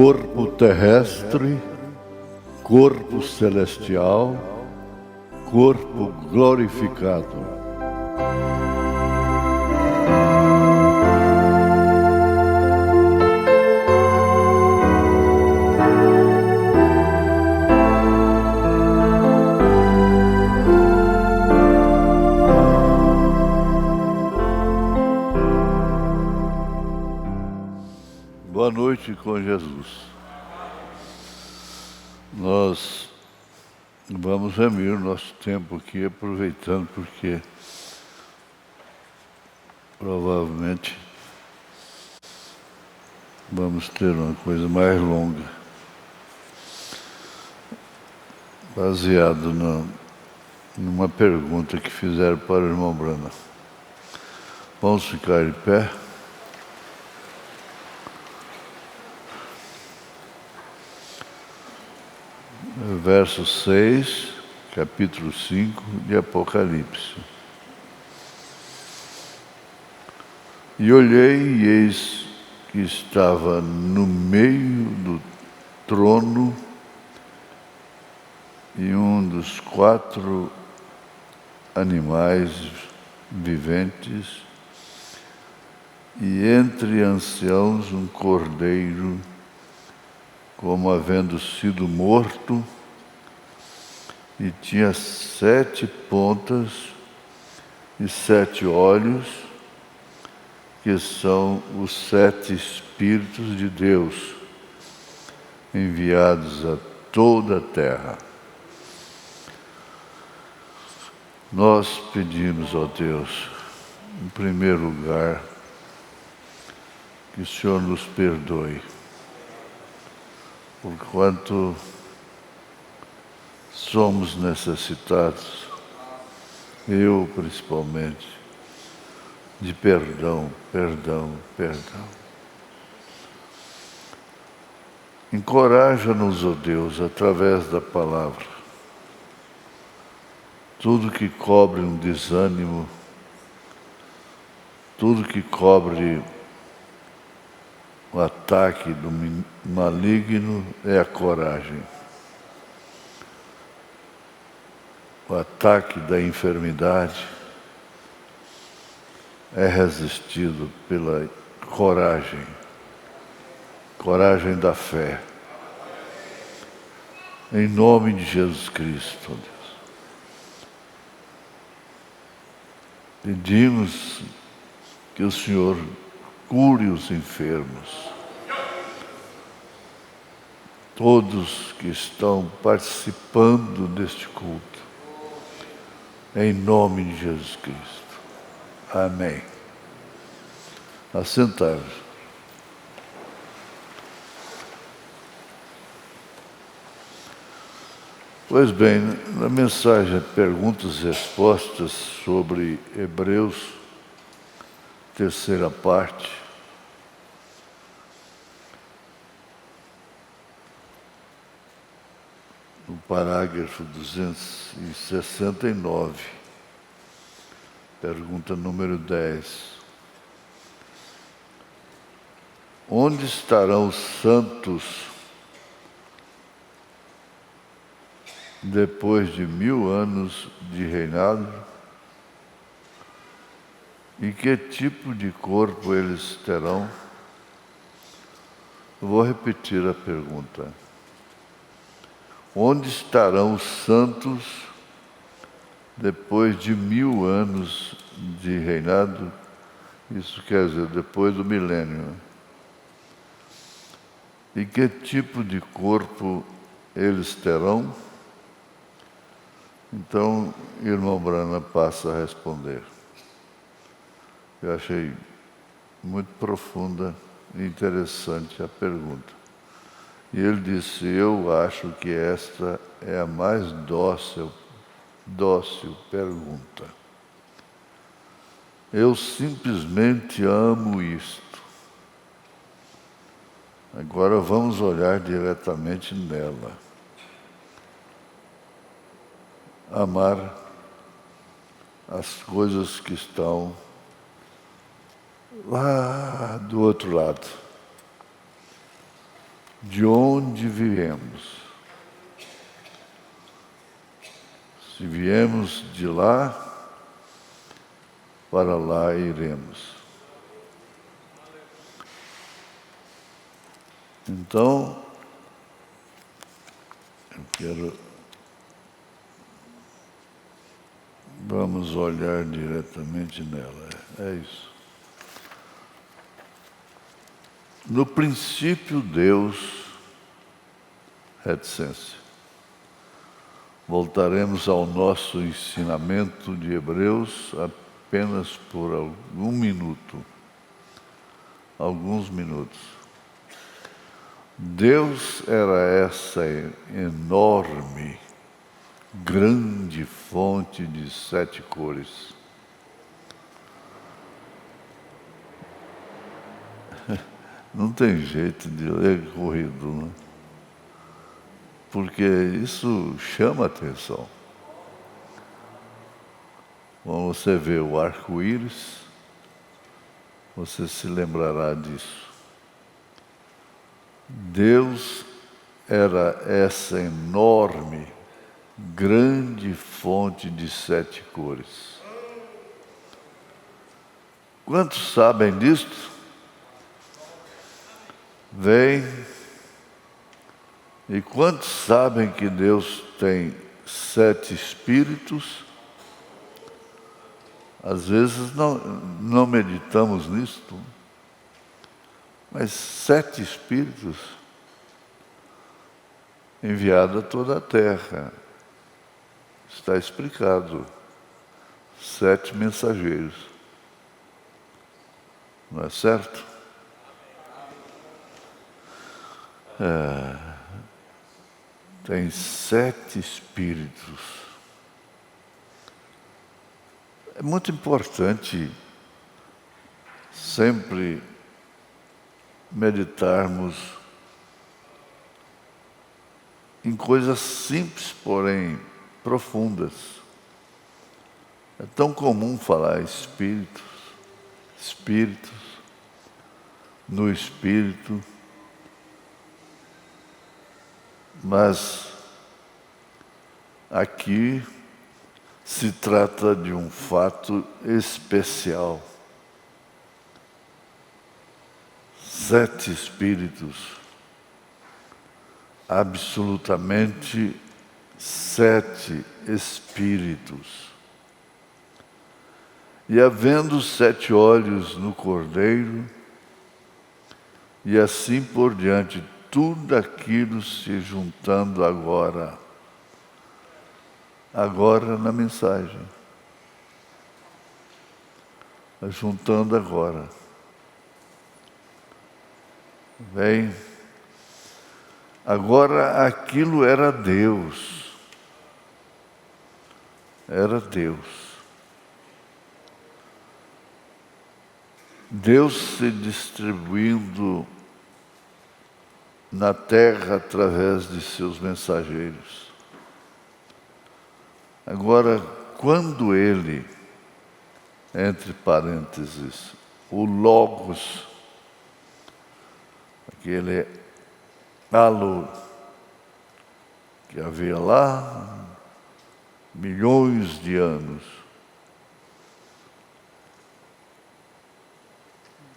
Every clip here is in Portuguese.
corpo terrestre, corpo celestial, corpo glorificado. Boa noite com Jesus. Nós vamos remir o nosso tempo aqui, aproveitando porque provavelmente vamos ter uma coisa mais longa, baseado numa pergunta que fizeram para o irmão Brana. Vamos ficar de pé. Verso 6, capítulo 5 de Apocalipse. E olhei, e eis que estava no meio do trono e um dos 4 animais viventes, e entre anciãos um cordeiro, como havendo sido morto, e tinha 7 pontas e 7 olhos, que são os 7 Espíritos de Deus, enviados a toda a terra. Nós pedimos, ó Deus, em primeiro lugar, que o Senhor nos perdoe, porquanto somos necessitados, eu principalmente, de perdão. Encoraja-nos, ó Deus, através da palavra. Tudo que cobre um desânimo, tudo que cobre o ataque do maligno é a coragem. O ataque da enfermidade é resistido pela coragem da fé. Em nome de Jesus Cristo, ó Deus. Pedimos que o Senhor cure os enfermos, todos que estão participando deste culto, em nome de Jesus Cristo. Amém. Assentar-vos. Pois bem, na mensagem Perguntas e Respostas sobre Hebreus, terceira parte, no parágrafo 269, pergunta número 10. Onde estarão os santos depois de 1000 anos de reinado? E que tipo de corpo eles terão? Vou repetir a pergunta. Onde estarão os santos depois de 1000 anos de reinado? Isso quer dizer, depois do milênio. E que tipo de corpo eles terão? Então, irmão Brana passa a responder. Eu achei muito profunda e interessante a pergunta. E ele disse, eu acho que esta é a mais dócil pergunta. Eu simplesmente amo isto. Agora vamos olhar diretamente nela. Amar as coisas que estão lá do outro lado. de onde viemos. Se viemos de lá, para lá iremos. Então, vamos olhar diretamente nela. É isso. No princípio, Deus, reticência. Voltaremos ao nosso ensinamento de Hebreus apenas por alguns minutos. Deus era essa enorme, grande fonte de 7 cores. Não tem jeito de ler corrido, né? Porque isso chama atenção. Quando você vê o arco-íris, você se lembrará disso. Deus era essa enorme, grande fonte de 7 cores. Quantos sabem disto? Vem. E quantos sabem que Deus tem 7 espíritos? Às vezes não meditamos nisto, mas 7 espíritos enviados a toda a terra. Está explicado. 7 mensageiros. Não é certo? Tem 7 espíritos. É muito importante sempre meditarmos em coisas simples, porém profundas. É tão comum falar espíritos, no espírito, mas aqui se trata de um fato especial. 7 espíritos, absolutamente 7 espíritos. E havendo 7 olhos no Cordeiro, e assim por diante, tudo aquilo se juntando agora na mensagem. Juntando agora. Bem, agora aquilo era Deus. Era Deus. Deus se distribuindo na terra através de seus mensageiros. Agora, quando ele, entre parênteses, o Logos, aquele halo que havia lá milhões de anos,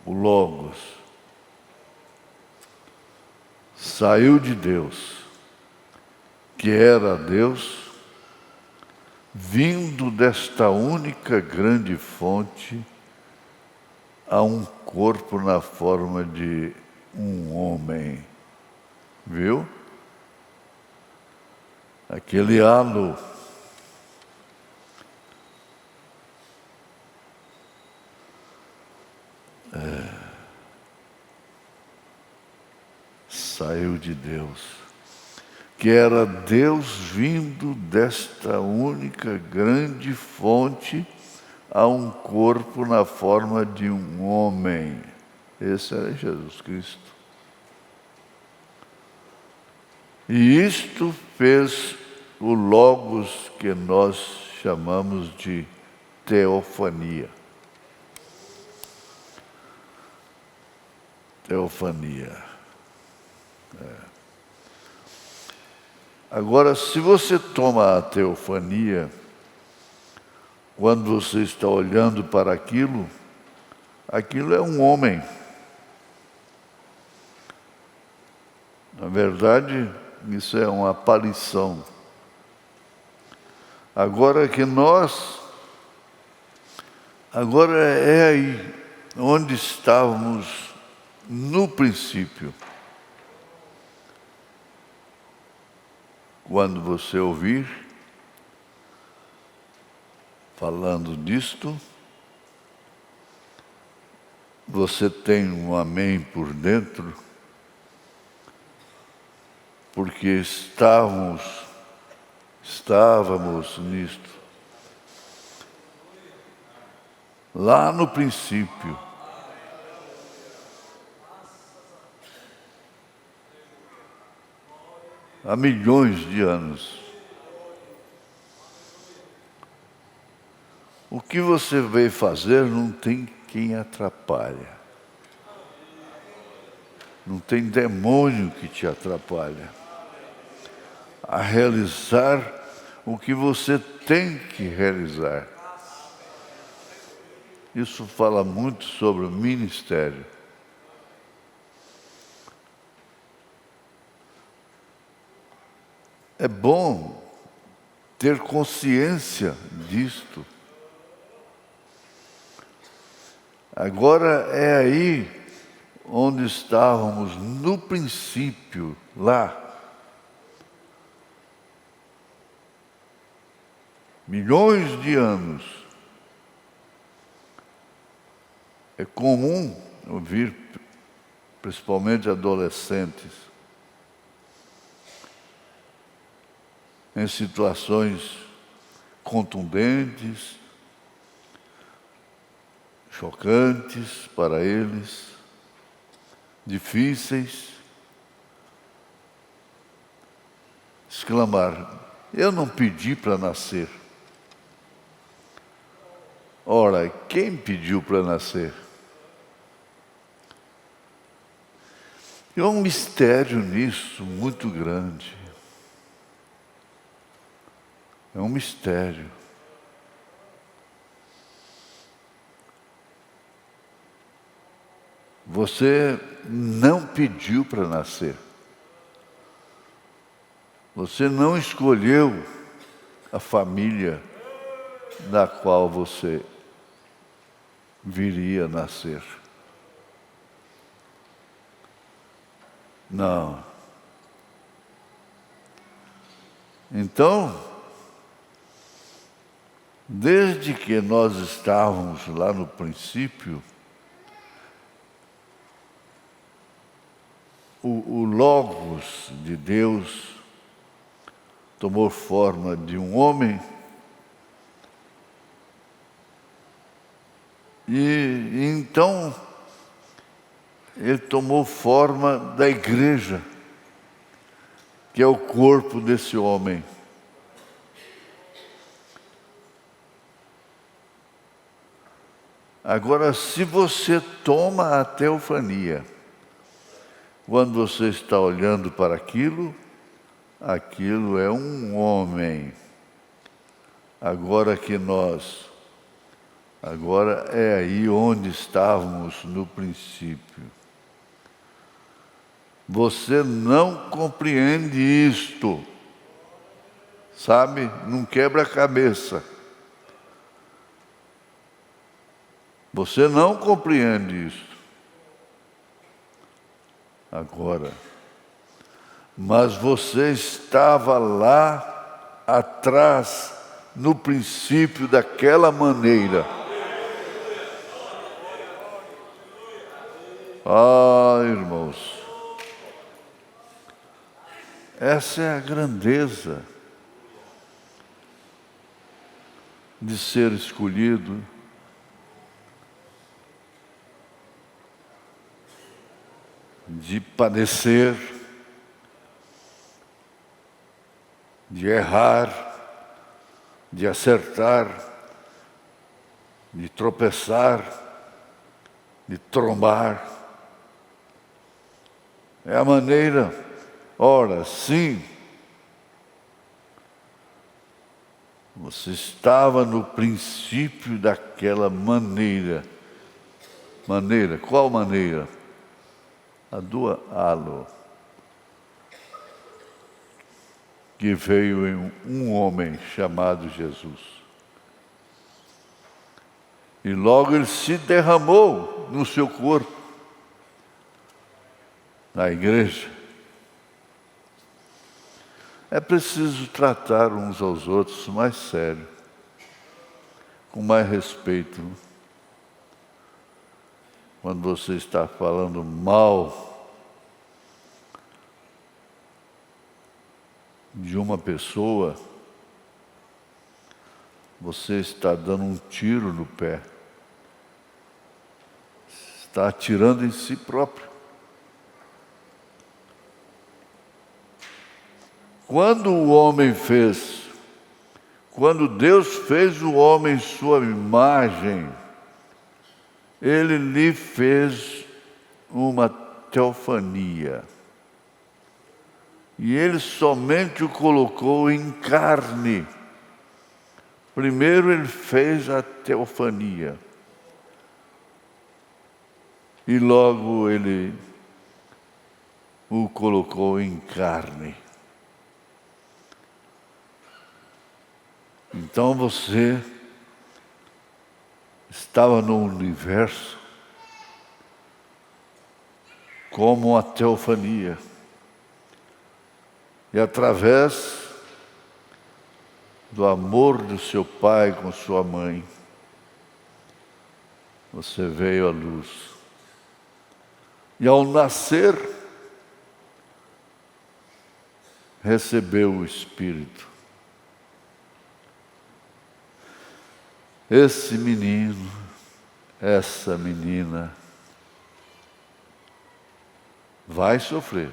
o Logos, saiu de Deus, que era Deus, vindo desta única grande fonte a um corpo na forma de um homem. Viu? Aquele halo. Saiu de Deus, que era Deus vindo desta única grande fonte a um corpo na forma de um homem. Esse era Jesus Cristo. E isto fez o Logos que nós chamamos de teofania. Teofania. Agora, se você toma a teofania, quando você está olhando para aquilo, aquilo é um homem. Na verdade, isso é uma aparição. Agora é aí onde estávamos no princípio. Quando você ouvir falando disto, você tem um amém por dentro, porque estávamos nisto. Lá no princípio. Há milhões de anos. O que você veio fazer não tem quem atrapalha. Não tem demônio que te atrapalha a realizar o que você tem que realizar. Isso fala muito sobre o ministério. É bom ter consciência disto. Agora é aí onde estávamos no princípio, lá. Milhões de anos. É comum ouvir, principalmente adolescentes, em situações contundentes, chocantes para eles, difíceis, exclamar: eu não pedi para nascer. Ora, quem pediu para nascer? E há um mistério nisso muito grande. É um mistério. Você não pediu para nascer. Você não escolheu a família da qual você viria a nascer. Não. Então, desde que nós estávamos lá no princípio, o Logos de Deus tomou forma de um homem e então ele tomou forma da igreja, que é o corpo desse homem. Agora, se você toma a teofania, quando você está olhando para aquilo, aquilo é um homem. Agora é aí onde estávamos no princípio. Você não compreende isto, sabe? Não quebra a cabeça. Você não compreende isso. Agora, mas você estava lá atrás, no princípio, daquela maneira. Ah, irmãos, essa é a grandeza de ser escolhido, de padecer, de errar, de acertar, de tropeçar, de trombar, É a maneira, ora, sim, você estava no princípio daquela maneira. Maneira, qual maneira? A do halo, que veio em um homem chamado Jesus. E logo ele se derramou no seu corpo, na igreja. É preciso tratar uns aos outros mais sério, com mais respeito. Quando você está falando mal de uma pessoa, você está dando um tiro no pé. Está atirando em si próprio. Quando Deus fez o homem em sua imagem, Ele lhe fez uma teofania. E Ele somente o colocou em carne. Primeiro Ele fez a teofania. E logo Ele o colocou em carne. Então você estava no universo como uma teofania. E através do amor do seu pai com sua mãe, você veio à luz. E ao nascer, recebeu o Espírito. Esse menino, essa menina, vai sofrer.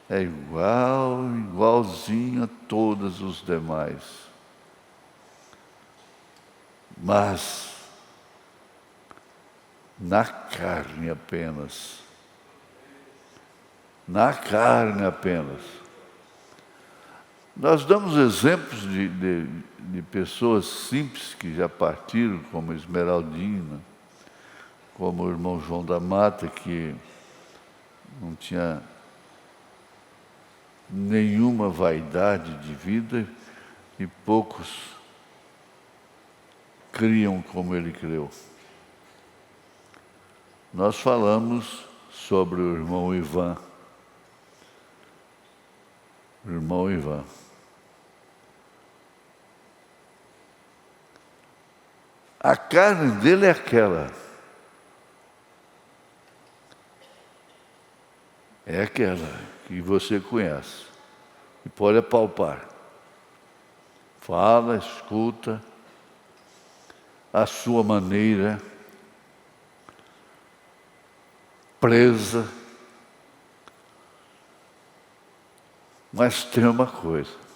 É igualzinho a todos os demais. Mas, na carne apenas. Na carne apenas. Nós damos exemplos de pessoas simples que já partiram, como Esmeraldina, como o irmão João da Mata, que não tinha nenhuma vaidade de vida e poucos criam como ele creu. Nós falamos sobre o irmão Ivan. O irmão Ivan. A carne dele é aquela. É aquela que você conhece e pode apalpar. Fala, escuta, a sua maneira, presa. Mas tem uma coisa.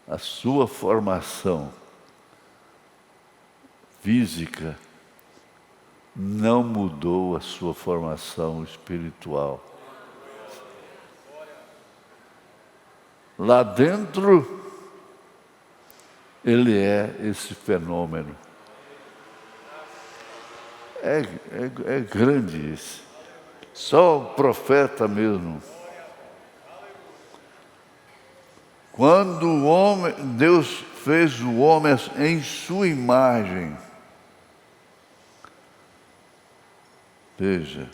A sua formação física não mudou a sua formação espiritual. Lá dentro, ele é esse fenômeno. É grande isso. Só o profeta mesmo. Quando Deus fez o homem em sua imagem, veja,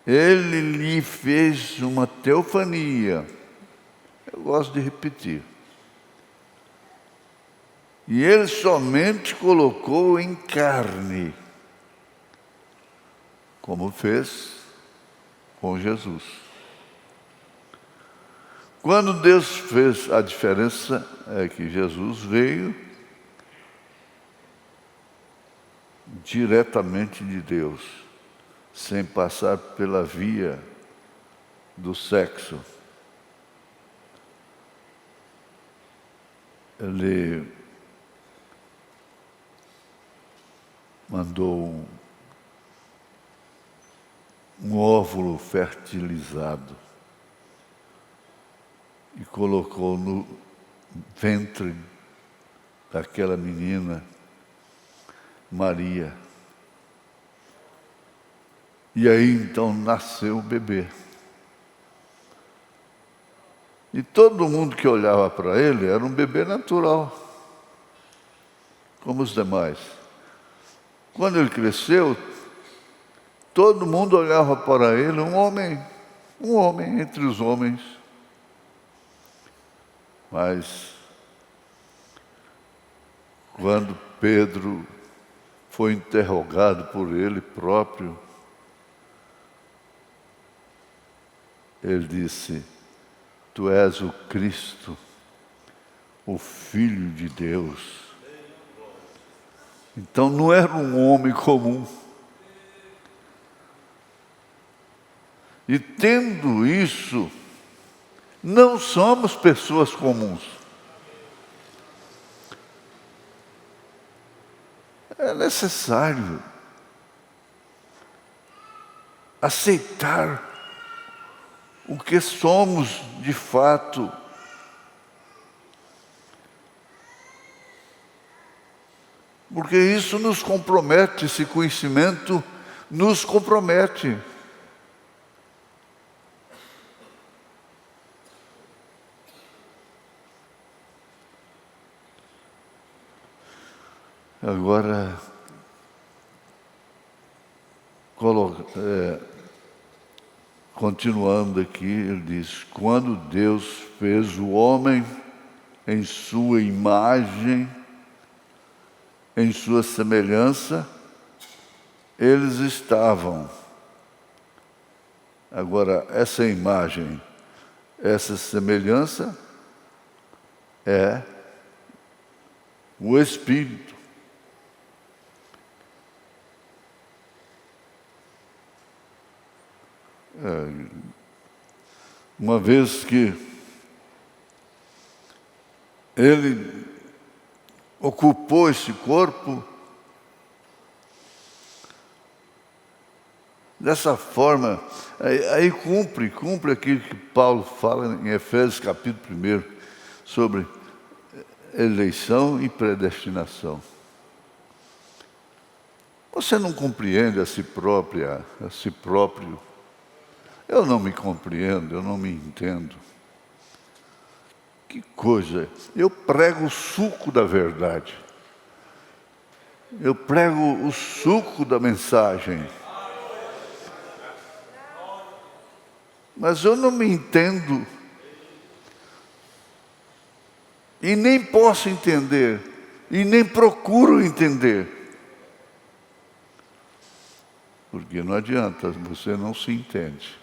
Ele lhe fez uma teofania. Eu gosto de repetir. E Ele somente colocou em carne, como fez com Jesus. Quando Deus fez a diferença, é que Jesus veio diretamente de Deus, sem passar pela via do sexo. Ele mandou um óvulo fertilizado e colocou no ventre daquela menina, Maria. E aí então nasceu o bebê. E todo mundo que olhava para ele era um bebê natural, como os demais. Quando ele cresceu, todo mundo olhava para ele, um homem entre os homens. Mas quando Pedro foi interrogado por ele próprio, ele disse: Tu és o Cristo, o Filho de Deus. Então não era um homem comum. E tendo isso, não somos pessoas comuns. É necessário aceitar o que somos de fato. Porque isso nos compromete, esse conhecimento nos compromete. Agora, continuando aqui, ele diz: quando Deus fez o homem em sua imagem, em sua semelhança, eles estavam. Agora, essa imagem, essa semelhança é o Espírito. Uma vez que ele ocupou esse corpo, dessa forma, aí cumpre aquilo que Paulo fala em Efésios capítulo 1, sobre eleição e predestinação. Você não compreende a si próprio. Eu não me compreendo, eu não me entendo. Que coisa! Eu prego o suco da verdade. Eu prego o suco da mensagem. Mas eu não me entendo. E nem posso entender. E nem procuro entender. Porque não adianta, você não se entende.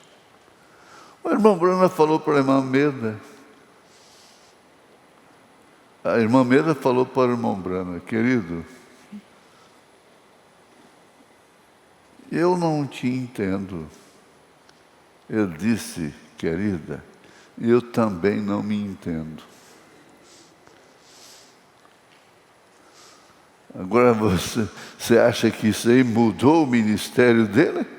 O irmão Brana falou para a irmã Meda. A irmã Meda falou para o irmão Brana: querido, eu não te entendo. Ele disse: querida, eu também não me entendo. Agora você acha que isso aí mudou o ministério dele?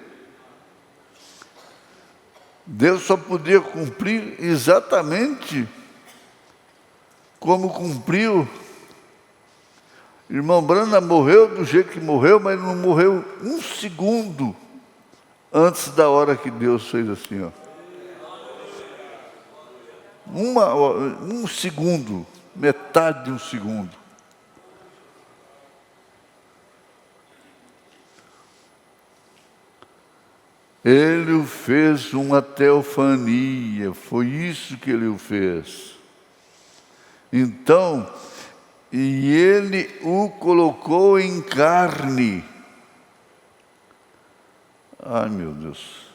Deus só podia cumprir exatamente como cumpriu. Irmão Brana morreu do jeito que morreu, mas não morreu um segundo antes da hora que Deus fez assim, ó. Um segundo, metade de um segundo. Ele o fez uma teofania, foi isso que ele o fez. Então, e ele o colocou em carne. Ai, meu Deus.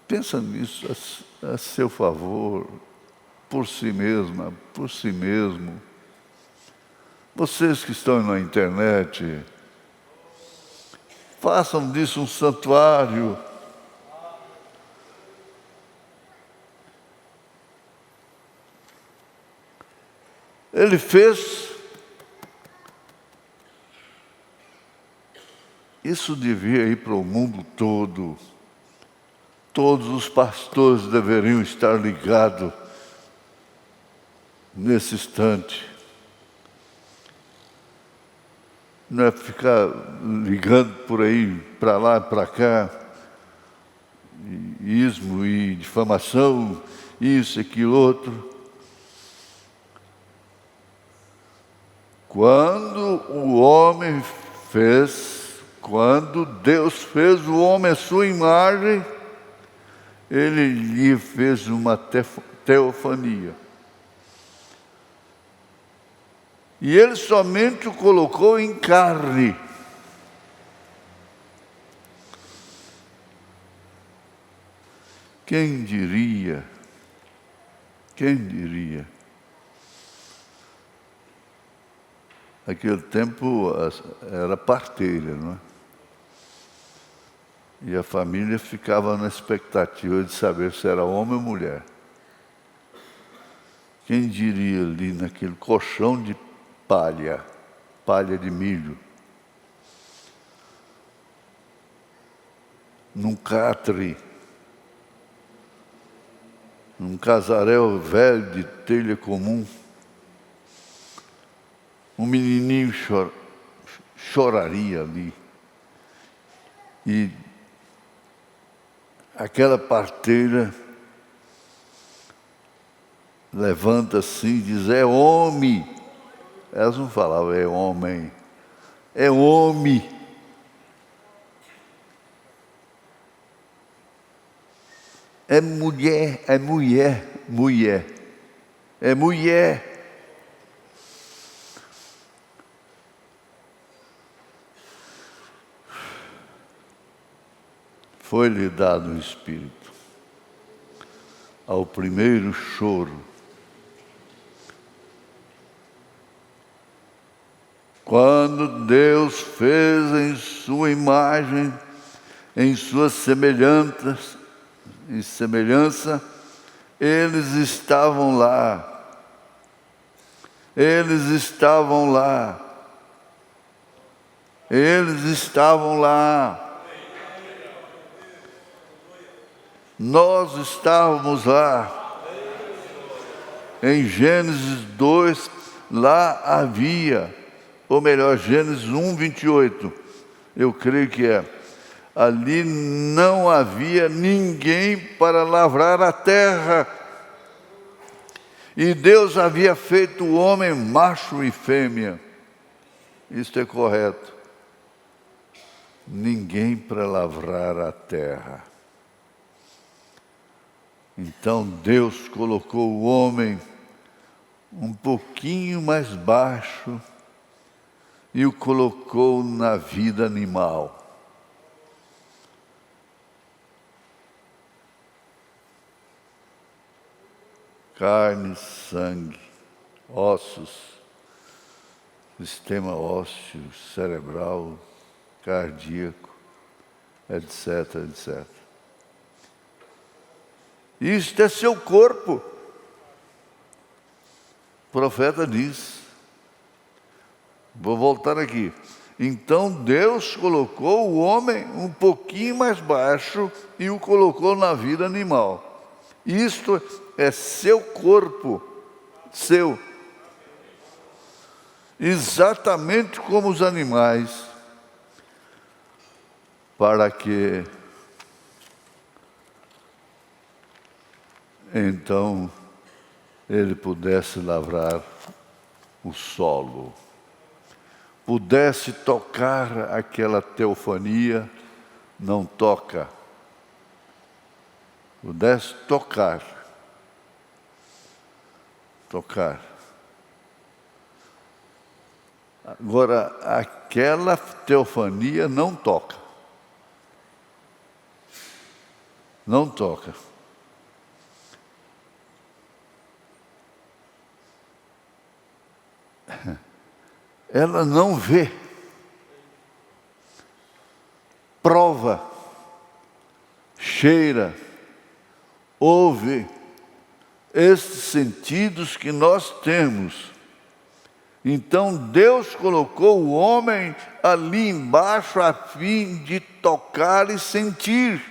Pensa nisso a seu favor, por si mesma, por si mesmo. Vocês que estão na internet, façam disso um santuário. Ele fez Isso devia ir para o mundo todo. Todos os pastores deveriam estar ligados nesse instante. Não é ficar ligando por aí, para lá, para cá, ismo e difamação, isso, aquilo, outro. Quando Deus fez o homem à sua imagem, Ele lhe fez uma teofania. E Ele somente o colocou em carne. Quem diria? Naquele tempo era parteira, não é? E a família ficava na expectativa de saber se era homem ou mulher. Quem diria ali naquele colchão de palha de milho, num catre, num casarel velho de telha comum, um menininho choraria ali. E aquela parteira levanta assim e diz: é homem. Elas não falavam é homem, é homem. É mulher, é mulher, mulher, é mulher. Foi-lhe dado o Espírito. Ao primeiro choro, quando Deus fez em sua imagem, em sua semelhança, eles estavam lá. Eles estavam lá. Eles estavam lá. Nós estávamos lá. Em Gênesis 2, lá havia, ou melhor, Gênesis 1, 28, eu creio que é. Ali não havia ninguém para lavrar a terra. E Deus havia feito o homem macho e fêmea. Isto é correto. Ninguém para lavrar a terra. Então Deus colocou o homem um pouquinho mais baixo e o colocou na vida animal. Carne, sangue, ossos, sistema ósseo, cerebral, cardíaco, etc, etc. Isto é seu corpo. O profeta diz. Vou voltar aqui. Então Deus colocou o homem um pouquinho mais baixo e o colocou na vida animal. Isto é seu corpo, seu. Exatamente como os animais, para que então ele pudesse lavrar o solo, pudesse tocar aquela teofania, não toca, pudesse tocar. Agora, aquela teofania não toca. Não toca. Ela não vê, prova, cheira, ouve. Estes sentidos que nós temos, Então Deus colocou o homem ali embaixo a fim de tocar e sentir.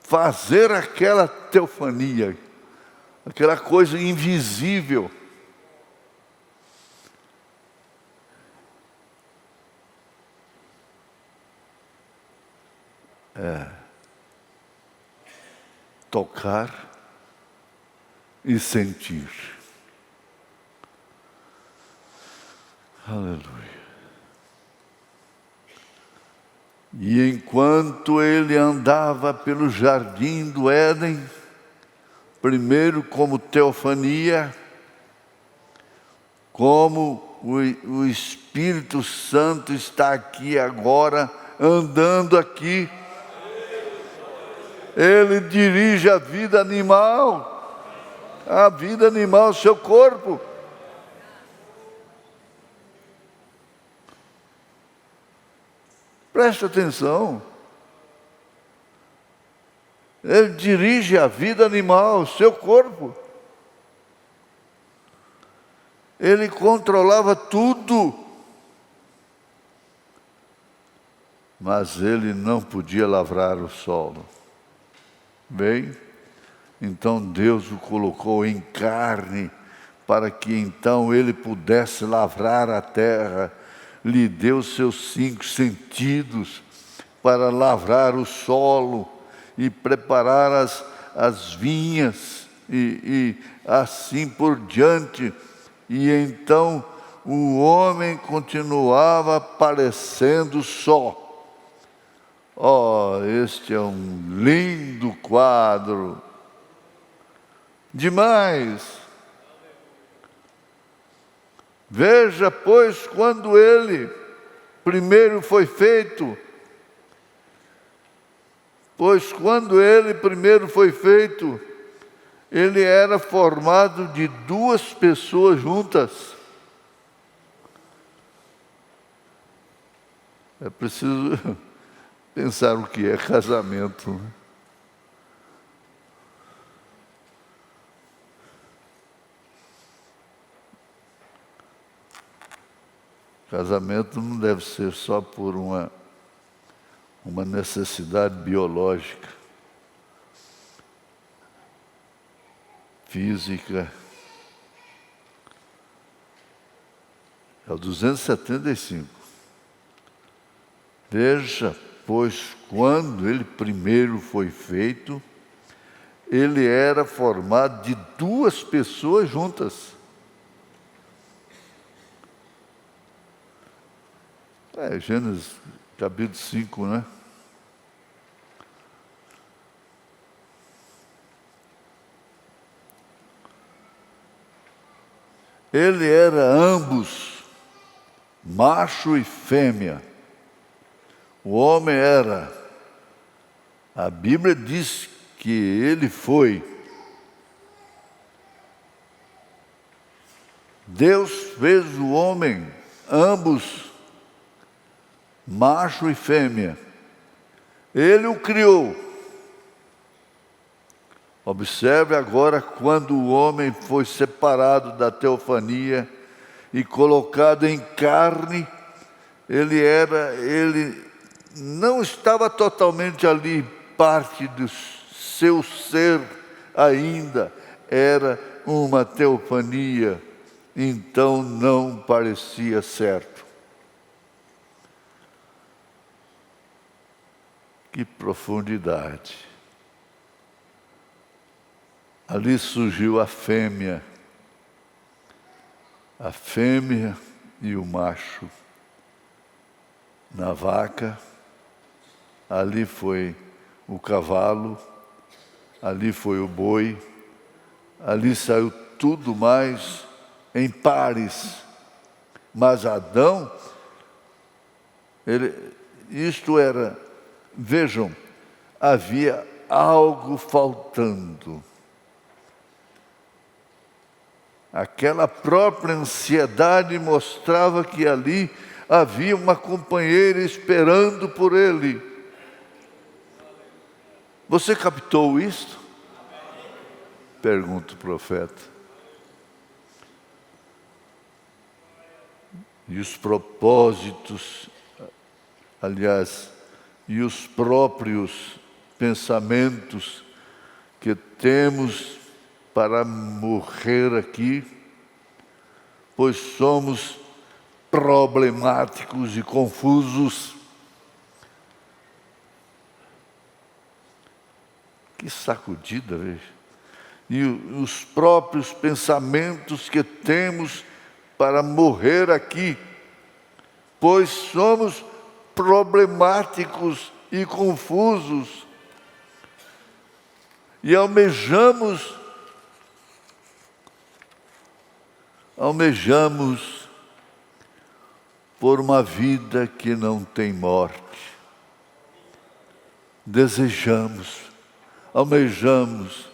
Fazer aquela teofania, aquela coisa invisível. Tocar e sentir. Aleluia. E enquanto ele andava pelo jardim do Éden, primeiro como teofania, como o Espírito Santo está aqui agora, andando aqui, ele dirige a vida animal, seu corpo. Preste atenção. Ele dirige a vida animal, seu corpo. Ele controlava tudo. Mas ele não podia lavrar o solo. Bem, então Deus o colocou em carne, para que então ele pudesse lavrar a terra. Lhe deu seus 5 sentidos para lavrar o solo e preparar as vinhas e assim por diante. E então o homem continuava parecendo só. Este é um lindo quadro. Demais. Veja, pois, quando ele primeiro foi feito, ele era formado de 2 pessoas juntas. É preciso pensar o que é casamento, né? Casamento não deve ser só por uma necessidade biológica, física. É o 275. Veja, pois, quando ele primeiro foi feito, ele era formado de 2 pessoas juntas. Gênesis capítulo 5, né? Ele era ambos, macho e fêmea. O homem era. A Bíblia diz que ele foi. Deus fez o homem, ambos, macho e fêmea. Ele o criou. Observe agora quando o homem foi separado da teofania e colocado em carne, ele não estava totalmente ali, parte do seu ser ainda, era uma teofania, então não parecia certo. Que profundidade! Ali surgiu a fêmea e o macho. Na vaca, ali foi o cavalo, ali foi o boi, ali saiu tudo mais em pares. Mas Adão, vejam, havia algo faltando. Aquela própria ansiedade mostrava que ali havia uma companheira esperando por ele. Você captou isto? Pergunta o profeta. E os propósitos, aliás, e os próprios pensamentos que temos para morrer aqui, pois somos problemáticos e confusos. Que sacudida, veja. E os próprios pensamentos que temos para morrer aqui, pois somos problemáticos e confusos. E almejamos por uma vida que não tem morte. Desejamos, almejamos,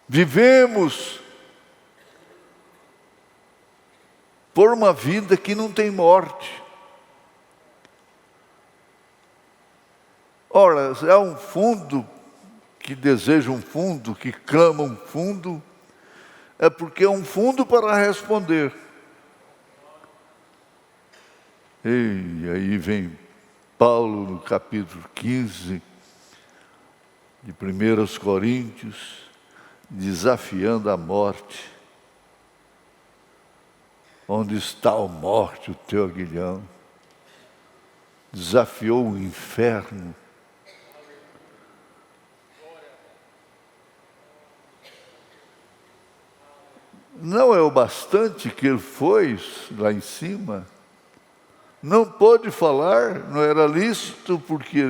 vivemos por uma vida que não tem morte. Ora, é um fundo que deseja um fundo, que clama um fundo, é porque é um fundo para responder. E aí vem Paulo no capítulo 15 de 1 Coríntios, desafiando a morte. Onde está a morte, o teu aguilhão? Desafiou o inferno. Não é o bastante que ele foi lá em cima? Não pôde falar, não era lícito, porque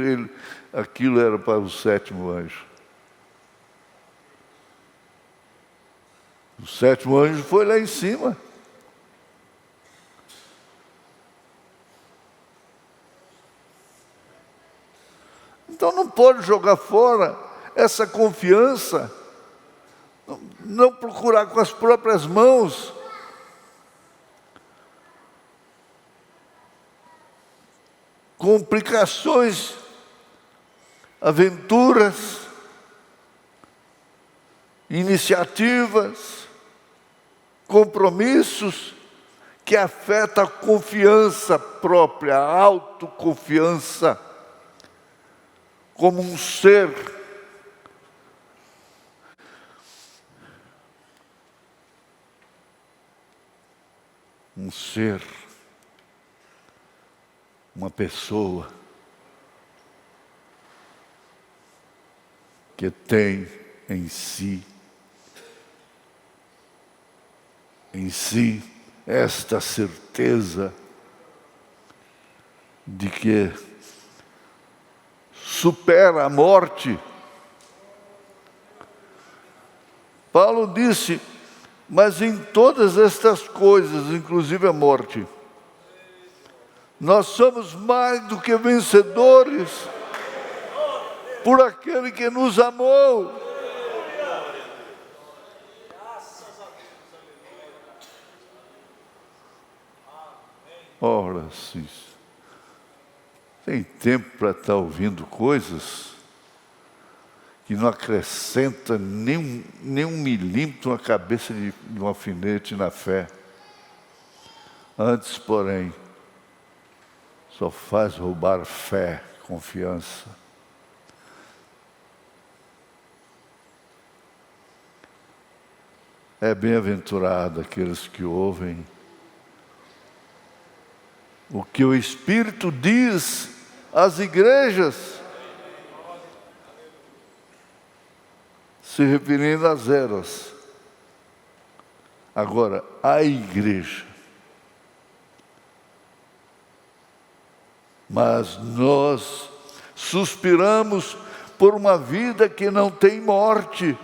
aquilo era para o sétimo anjo. O sétimo anjo foi lá em cima. Então não pode jogar fora essa confiança, não procurar com as próprias mãos. Complicações, aventuras, iniciativas, compromissos que afetam a confiança própria, a autoconfiança, como um ser uma pessoa que tem em si esta certeza de que supera a morte. Paulo disse, mas em todas estas coisas, inclusive a morte, nós somos mais do que vencedores por aquele que nos amou. Ora, sim. Tem tempo para estar ouvindo coisas que não acrescenta nem um milímetro na cabeça de um alfinete na fé. Antes, porém, só faz roubar fé, confiança. É bem-aventurado aqueles que ouvem o que o Espírito diz às igrejas, se referindo às eras. Agora, a igreja. Mas nós suspiramos por uma vida que não tem morte.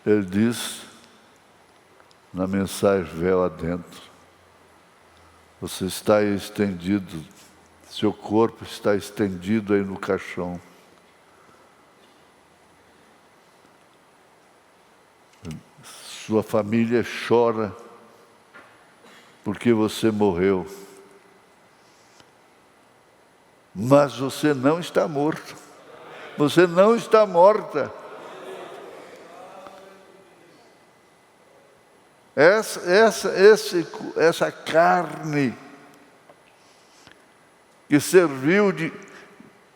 Ele diz na mensagem Véu Adentro, você está aí estendido, seu corpo está estendido aí no caixão. Sua família chora porque você morreu. Mas você não está morto. Você não está morta. Essa carne que serviu de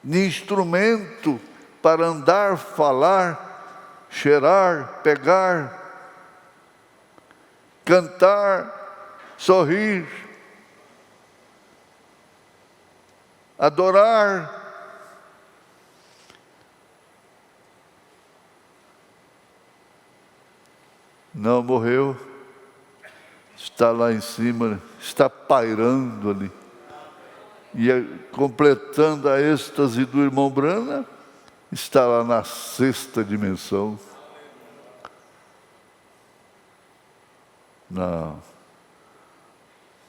instrumento para andar, falar, cheirar, pegar, cantar, sorrir, adorar, não morreu, está lá em cima, está pairando ali, e completando a êxtase do irmão Brana, está lá na sexta dimensão.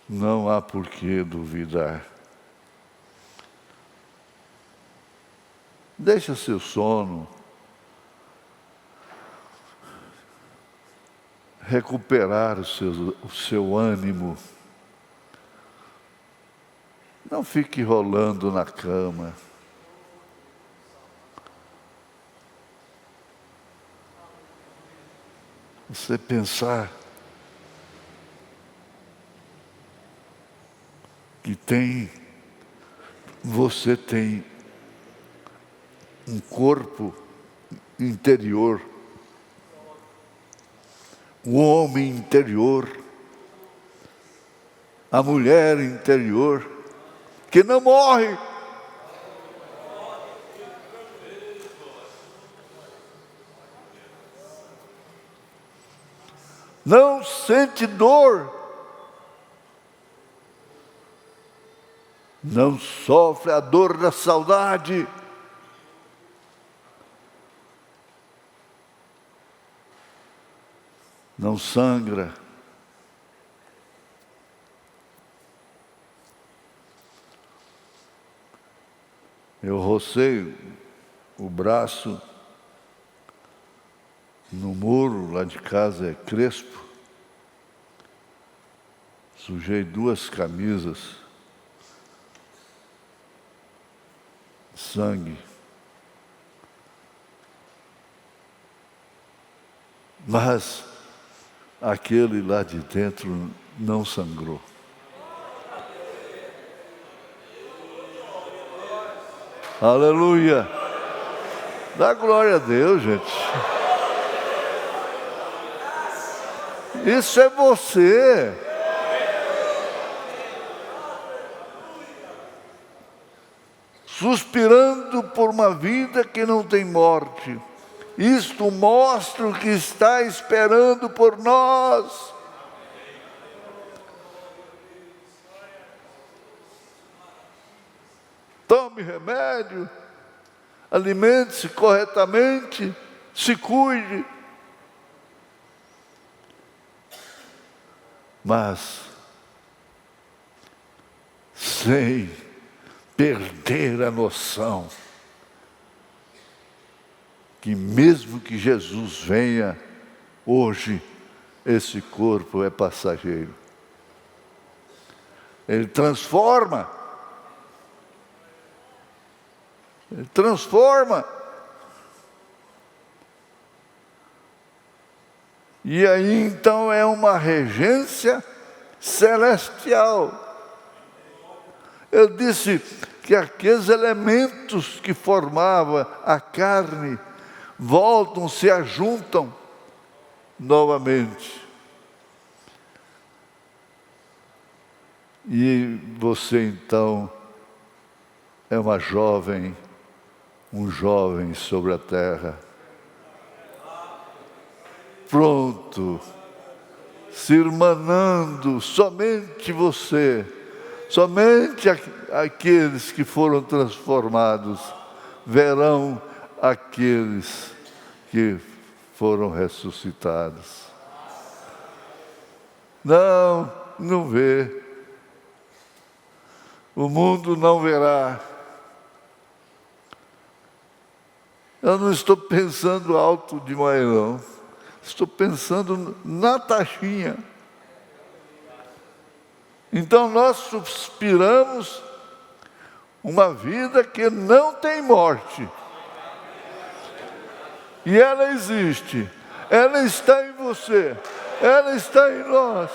Não há por que duvidar. Deixa seu sono, recuperar o seu ânimo. Não fique rolando na cama. Você pensar que você tem um corpo interior, o homem interior, a mulher interior, que não morre. Não sente dor, não sofre a dor da saudade, não sangra. Eu rocei o braço no muro lá de casa, é crespo, sujei 2 camisas, sangue. Mas aquele lá de dentro não sangrou. Aleluia! Dá glória a Deus, gente. Isso é você. Suspirando por uma vida que não tem morte. Isto mostra o que está esperando por nós. Tome remédio, alimente-se corretamente, se cuide. Mas, sem perder a noção que mesmo que Jesus venha hoje, esse corpo é passageiro. Ele transforma. Ele transforma. E aí então é uma regência celestial. Eu disse que aqueles elementos que formavam a carne voltam, se ajuntam novamente. E você então é uma jovem, um jovem sobre a terra, pronto, se irmanando, somente você, somente aqueles que foram transformados verão aqueles que foram ressuscitados. Não vê. O mundo não verá. Eu não estou pensando alto demais, não. Estou pensando na taxinha. Então nós suspiramos Uma vida que não tem morte. E ela existe. Ela está em você. Ela está em nós.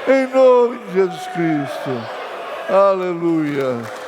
Em nome de Jesus Cristo. Aleluia.